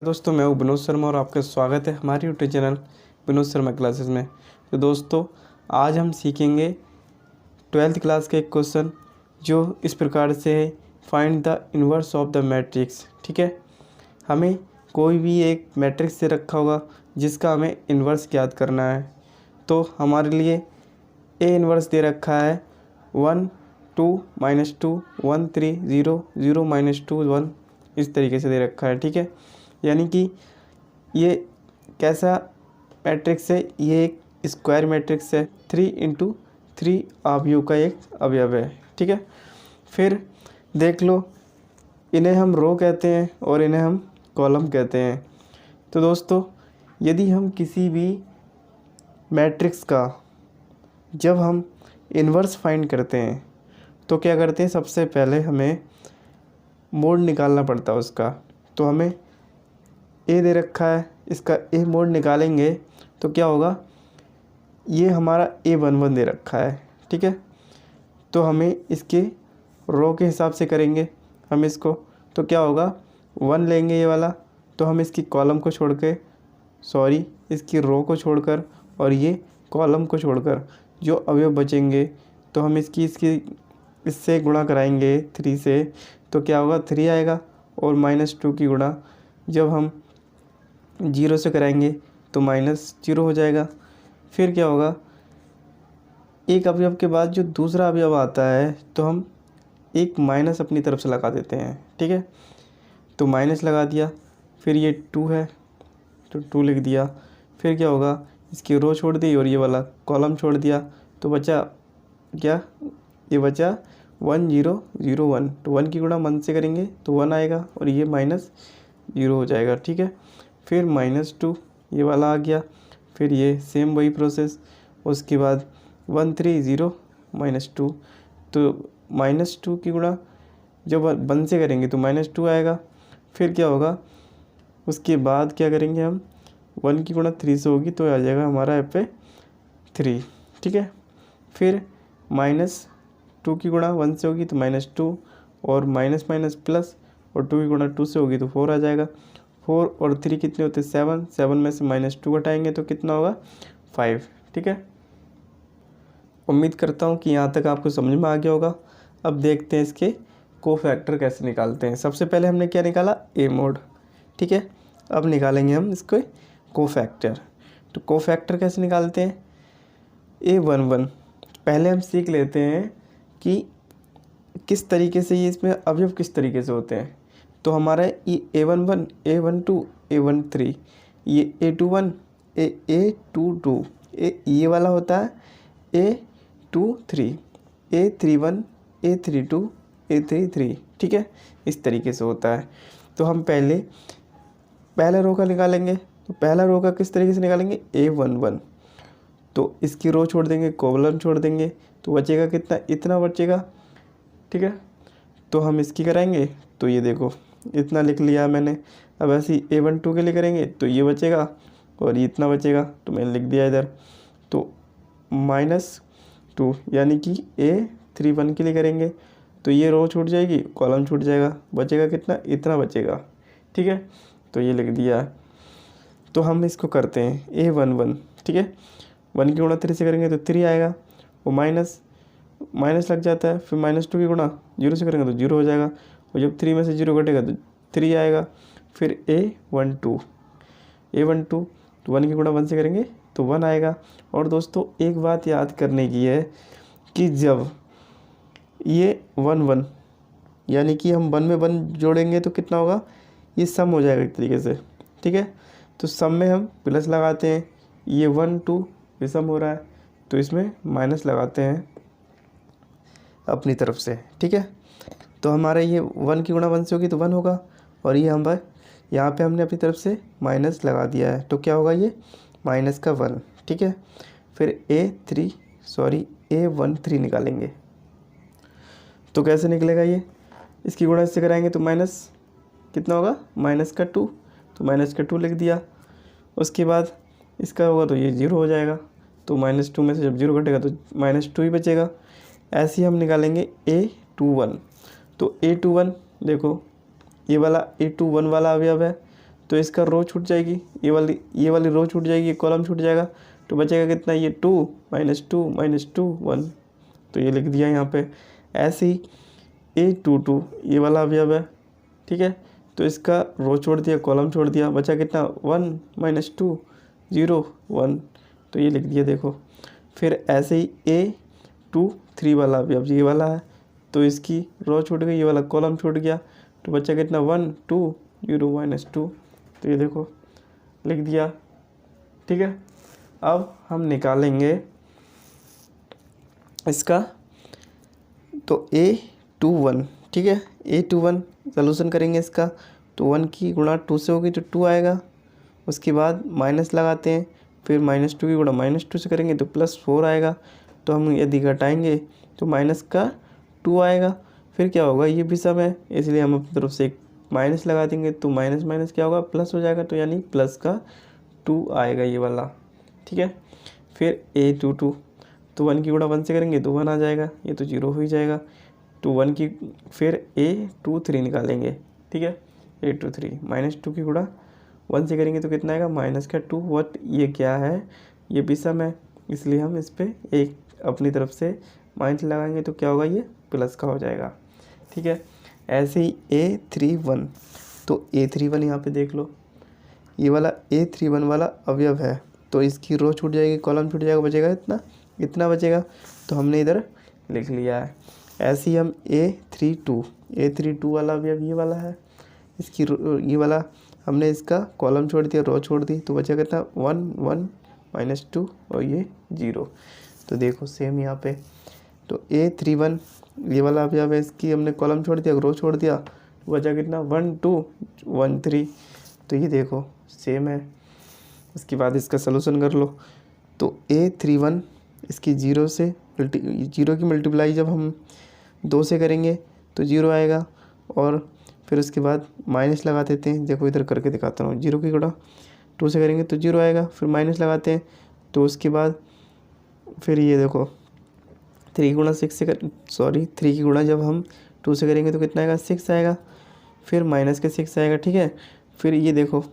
दोस्तों मैं हूं विनोद शर्मा और आपका स्वागत है हमारे YouTube channel Vinod Sharma classes में। तो दोस्तों आज हम सीखेंगे 12th क्लास का एक क्वेश्चन जो इस प्रकार से है, find the inverse of the matrix. ठीक है, हमें कोई भी एक मैट्रिक्स से रखा होगा जिसका हमें इन्वर्स ज्ञात करना है। तो हमारे लिए ए इन्वर्स दे रखा है 1 2 -2 1 3 0 0 -2 1, इस तरीके से दे रखा है। ठीक है, यानी कि ये कैसा मैट्रिक्स है, ये एक स्क्वायर मैट्रिक्स है, 3 × 3 अवयव का एक अवयव है। ठीक है, फिर देख लो, इन्हें हम रो कहते हैं और इन्हें हम कॉलम कहते हैं। तो दोस्तों यदि हम किसी भी मैट्रिक्स का जब हम इन्वर्स फाइंड करते हैं तो क्या करते हैं, सबसे पहले हमें मोड निकालना पड़ता है उसका। तो हमें ए दे रखा है, इसका ए मोड निकालेंगे तो क्या होगा, ये हमारा A11 दे रखा है। ठीक है, तो हमें इसके रो के हिसाब से करेंगे हम इसको, तो क्या होगा 1 लेंगे ये वाला, तो हम इसकी कॉलम को छोड़ के इसकी रो को छोड़कर और ये कॉलम को छोड़कर जो अवयव बचेंगे तो हम इससे गुणा कराएंगे 3 से, तो क्या होगा 3 आएगा। और -2 की गुणा जब हम 0 से कराएंगे तो -0 हो जाएगा। फिर क्या होगा, एक अवयव के बाद जो दूसरा अवयव आता है तो हम एक माइनस अपनी तरफ से लगा देते हैं। ठीक है, तो माइनस लगा दिया, फिर ये 2 है तो 2 लिख दिया। फिर क्या होगा, इसकी रो छोड़ दी और ये वाला कॉलम छोड़ दिया, तो बचा क्या, ये बचा 1 0 0 1। तो 1 की गुणा 1 से करेंगे तो 1 आएगा और ये -0 हो जाएगा। ठीक है, फिर -2 ये वाला आ गया, फिर ये सेम वही प्रोसेस, उसके बाद 1 3 0 -2, तो -2 की गुणा जब 1 से करेंगे तो -2 आएगा। फिर क्या होगा, उसके बाद क्या करेंगे हम, 1 की गुणा 3 से होगी तो आ जाएगा हमारा यहाँ पे 3। ठीक है, फिर -2 की गुणा 1 से होगी तो -2 और माइनस माइनस प्लस, और 2 की गुणा 2 से होगी तो 4 आ जाएगा। 4 और 3 कितने होते हैं 7, 7 में से -2 घटाएंगे तो कितना होगा 5। ठीक है, उम्मीद करता हूँ कि यहाँ तक आपको समझ में आ गया होगा। अब देखते हैं इसके कोफैक्टर कैसे निकालते हैं। सबसे पहले हमने क्या निकाला, ए मोड। ठीक है, अब निकालेंगे हम इसको कोफैक्टर। तो कोफैक्टर कैसे निकालते हैं, A11 पहले हम सीख लेते हैं कि किस तरीके से ये इसमें अवयव किस तरीके से होते हैं। तो हमारा ये A11 A12 A13, ये A21 A22, ये वाला होता है A23 A31 A32 A33। ठीक है, इस तरीके से होता है। तो हम पहला रो का निकालेंगे, तो पहला रो का किस तरीके से निकालेंगे, A11, तो इसकी रो छोड़ देंगे, कॉलम छोड़ देंगे, तो बचेगा कितना, इतना बचेगा। ठीक है, तो हम इसकी कराएंगे तो ये देखो इतना लिख लिया मैंने। अब ऐसे ही A12 के लिए करेंगे तो ये बचेगा और ये इतना बचेगा, तो मैंने लिख दिया इधर। तो -2 यानी कि A31 के लिए करेंगे तो ये रो छूट जाएगी, कॉलम छूट जाएगा, बचेगा कितना, इतना बचेगा। ठीक है, तो ये लिख दिया। तो हम इसको करते हैं A11। ठीक है, 1 की गुणा 3 से करेंगे तो 3 आएगा, वो माइनस लग जाता है, फिर -2 की गुणा 0 से करेंगे तो 0 हो जाएगा, और जब 3 में से 0 घटेगा तो 3 आएगा। फिर A12 तो 1 की गुणा 1 से करेंगे तो 1 आएगा। और दोस्तों एक बात याद करने की है कि जब ये 1 1 यानी कि हम 1 में 1 जोड़ेंगे तो कितना होगा, ये सम हो जाएगा एक तरीके से। ठीक है, तो सम में हम प्लस लगाते हैं, ये 1 2 ये सम हो रहा है तो इसमें माइनस लगाते हैं अपनी तरफ से। ठीक है, तो हमारा ये 1 की गुणा 1 से होगी तो 1 होगा, और ये हम यहाँ पे हमने अपनी तरफ से माइनस लगा दिया है, तो क्या होगा ये -1। ठीक है, फिर A13 निकालेंगे तो कैसे निकलेगा ये, इसकी गुणा इससे कराएंगे तो माइनस कितना होगा, -2, तो -2 लिख दिया। उसके बाद इसका होगा तो ये 0 हो जाएगा, तो -2 में से जब 0 घटेगा तो -2 ही बचेगा। ऐसे ही हम निकालेंगे A21। तो A21 देखो ये वाला A21 वाला अवयव है, तो इसका रो छूट जाएगी, ये वाली रो छूट जाएगी, ये कॉलम छूट जाएगा, तो बचेगा कितना, ये 2 -2 -2 1। तो ये लिख दिया यहाँ पे। ऐसे ही A22 ये वाला अवयव है, ठीक है। तो इसका रो छोड़ दिया, कॉलम छोड़ दिया, बचा कितना 1 -2 0 1। तो ये लिख दिया देखो। फिर ऐसे ही A23 वाला अवयव ये वाला है, तो इसकी रो छूट गई, ये वाला कॉलम छूट गया, तो बचा कितना 1 2 0 -2। तो ये देखो लिख दिया, ठीक है। अब हम निकालेंगे इसका, तो A21, ठीक है, A21 सॉल्यूशन करेंगे इसका। तो 1 की गुणा 2 से होगी तो 2 आएगा, उसके बाद माइनस लगाते हैं, फिर -2 की गुणा -2 से करेंगे तो +4 आएगा। तो हम यदि घटाएंगे तो माइनस का 2 आएगा, फिर क्या होगा, ये भी सम है इसलिए हम अपनी तरफ से एक माइनस लगा देंगे, तो माइनस माइनस क्या होगा, प्लस हो जाएगा, तो यानी प्लस का 2 आएगा ये वाला, ठीक है। फिर A22, तो 1 की गुणा 1 से करेंगे तो 1 आ जाएगा, ये तो 0 हो ही जाएगा। तो 1 की, फिर A23 निकालेंगे, ठीक है। A23 -2 की गुणा 1 से करेंगे तो कितना आएगा, माइनस का 2। वट ये क्या है, ये भी सम है, इसलिए हम इस पर एक अपनी तरफ से माइनस लगाएंगे तो क्या होगा, ये प्लस का हो जाएगा, ठीक है। ऐसे ही A31, तो A31 यहाँ पे देख लो, ये वाला A31 वाला अवयव है, तो इसकी रो छूट जाएगी, कॉलम छूट जाएगा, बचेगा इतना बचेगा, तो हमने इधर लिख लिया है। ऐसे ही हम A32 वाला अवयव ये वाला है, इसकी ये वाला हमने इसका कॉलम छोड़ दिया, रो छोड़ दी, तो बचेगा कितना 1 1 -2 और ये 0। तो देखो सेम यहाँ पे, तो A31 ये वाला अवयव है, इसकी हमने कॉलम छोड़ दिया, रो छोड़ दिया, तो बचा कितना 1 2 1 3। तो ये देखो सेम है। उसके बाद इसका सलूशन कर लो, तो A31 इसकी 0 की मल्टीप्लाई जब हम 2 से करेंगे तो 0 आएगा, और फिर उसके बाद माइनस लगा देते हैं, देखो इधर करके दिखाता हूँ। 0 की गुणा 2 से करेंगे तो 0 आएगा, फिर माइनस लगाते हैं, तो उसके बाद फिर ये देखो 3 की गुणा जब हम 2 से करेंगे तो कितना आएगा, 6 आएगा, फिर माइनस के 6 आएगा, ठीक है। फिर ये देखो,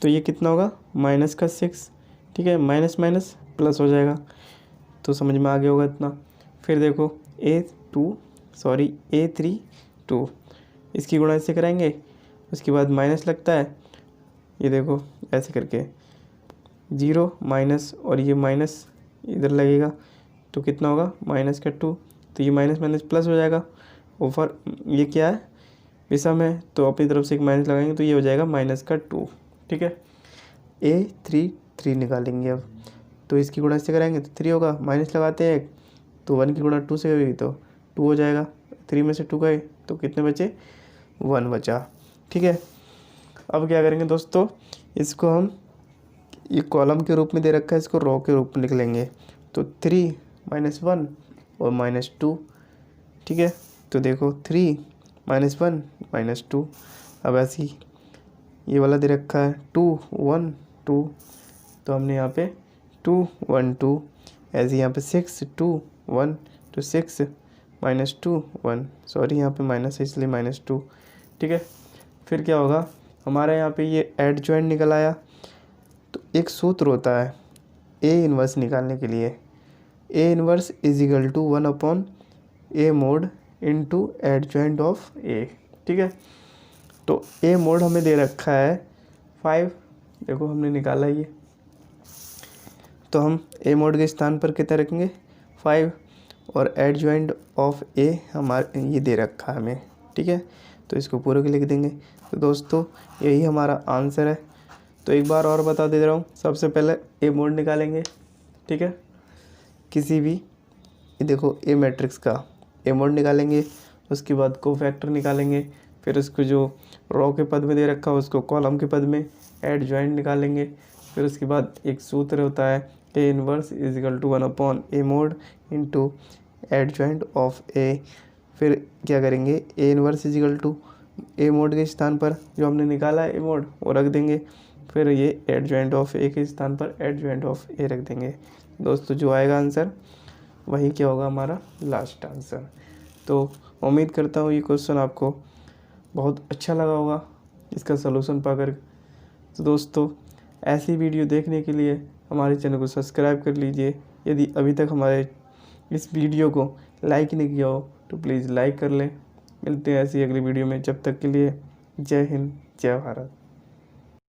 तो ये कितना होगा, माइनस का 6, ठीक है, माइनस माइनस प्लस हो जाएगा, तो समझ में आ गया होगा इतना। फिर देखो A32 इसकी गुणा इससे कराएंगे, उसके बाद माइनस लगता है, ये देखो ऐसे करके 0 माइनस, और ये माइनस इधर लगेगा, तो कितना होगा, माइनस का 2, तो ये माइनस माइनस प्लस हो जाएगा। ऊपर ये क्या है, विषम है, तो अपनी तरफ से एक माइनस लगाएंगे तो ये हो जाएगा माइनस का 2, ठीक है। A33 निकालेंगे अब, तो इसकी गुणा से कराएंगे तो 3 होगा, माइनस लगाते हैं एक, तो 1 की गुणा 2 से करेगी तो 2 हो जाएगा, 3 में से 2 गए तो कितने बचे, 1 बचा, ठीक है। अब क्या करेंगे दोस्तों, इसको हम, ये कॉलम के रूप में दे रखा है, इसको रो के रूप में लिख लेंगे, तो 3 -1 और -2, ठीक है। तो देखो 3 -1 -2। अब ऐसे ही ये वाला दे रखा है 2 1 2, तो हमने यहाँ पे 2 1 2, ऐसे यहाँ पे 6 2 1, तो 6 -2 1, सॉरी यहाँ पे माइनस है इसलिए -2, ठीक है। फिर क्या होगा, हमारे यहाँ पे ये एडजॉइंट निकल आया, तो एक सूत्र होता है A इन्वर्स निकालने के लिए, A inverse = 1/A mod into adjoint of A, ठीक है। तो A मोड हमें दे रखा है 5, देखो हमने निकाला ये, तो हम A मोड के स्थान पर कितना रखेंगे 5, और एडजॉइंट ऑफ A हमारे ये दे रखा है हमें, ठीक है। तो इसको पूरे के लिख देंगे। तो दोस्तों यही हमारा आंसर है। तो एक बार और बता दे रहा हूँ, सबसे पहले A मोड निकालेंगे, ठीक है, किसी भी, ये देखो A मैट्रिक्स का A मोड निकालेंगे, उसके बाद कोफैक्टर निकालेंगे, फिर उसको जो रो के पद में दे रखा है उसको कॉलम के पद में एडजॉइंट निकालेंगे, फिर उसके बाद एक सूत्र होता है A inverse = 1/A mode into adjoint of A। फिर क्या करेंगे, A इन्वर्स = A मोड के स्थान पर जो हमने निकाला है A मोड वो रख देंगे, फिर ये एडजॉइंट ऑफ A के स्थान पर एडजॉइंट ऑफ A रख देंगे। दोस्तों जो आएगा आंसर वही क्या होगा, हमारा लास्ट आंसर। तो उम्मीद करता हूँ ये क्वेश्चन आपको बहुत अच्छा लगा होगा इसका सलूशन पाकर। तो दोस्तों, ऐसी वीडियो देखने के लिए हमारे चैनल को सब्सक्राइब कर लीजिए। यदि अभी तक हमारे इस वीडियो को लाइक नहीं किया हो तो प्लीज़ लाइक कर लें। मिलते हैं ऐसी अगली वीडियो में, जब तक के लिए जय हिंद जय भारत।